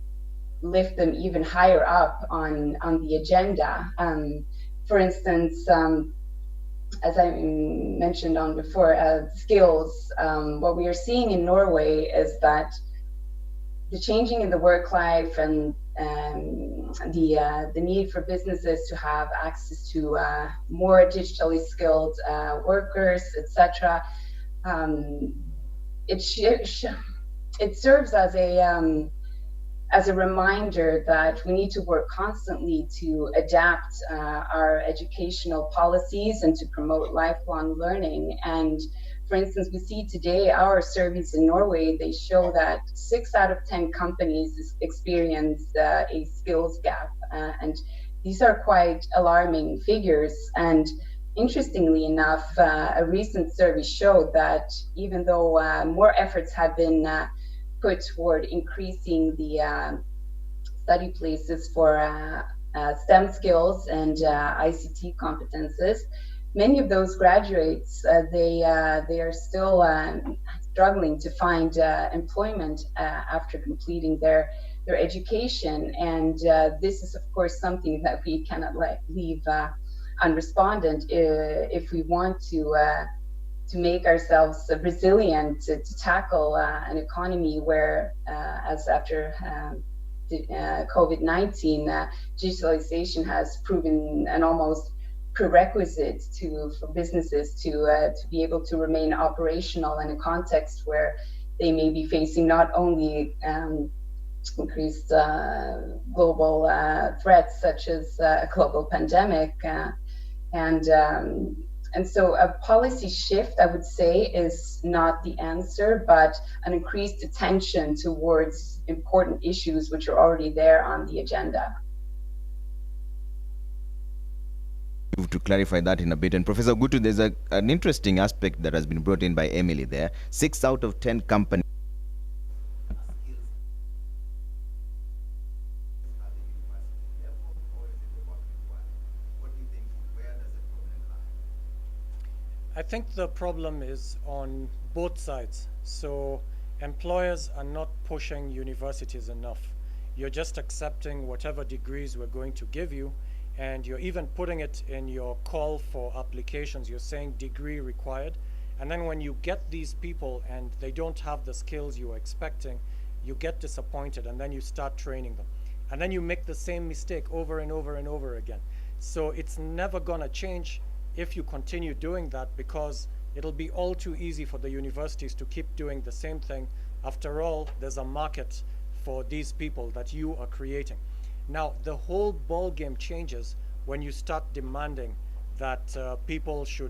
lift them even higher up on the agenda. For instance, as I mentioned on before, skills, what we are seeing in Norway is that the changing in the work life and the need for businesses to have access to more digitally skilled workers, etc. It serves as a reminder that we need to work constantly to adapt our educational policies and to promote lifelong learning. And for instance, we see today our surveys in Norway, they show that 6 out of 10 companies experience a skills gap. And these are quite alarming figures. And interestingly enough, a recent survey showed that even though more efforts have been put toward increasing the study places for STEM skills and ICT competences, many of those graduates, they are still struggling to find employment after completing their education. And this is, of course, something that we cannot leave unresponded if we want to make ourselves resilient to tackle an economy where, as after COVID-19, digitalization has proven an almost prerequisite for businesses to be able to remain operational in a context where they may be facing not only increased global threats such as a global pandemic, and so a policy shift, I would say, is not the answer, but an increased attention towards important issues which are already there on the agenda. To clarify that in a bit. And Professor Gutu, there's an interesting aspect that has been brought in by Emily there. 6 out of 10 companies I think the problem is on both sides. So employers are not pushing universities enough. You're just accepting whatever degrees we're going to give you, and you're even putting it in your call for applications. You're saying degree required. And then when you get these people and they don't have the skills you were expecting, you get disappointed, and then you start training them. And then you make the same mistake over and over and over again. So it's never gonna change if you continue doing that, because it'll be all too easy for the universities to keep doing the same thing. After all, there's a market for these people that you are creating. Now, the whole ball game changes when you start demanding that people should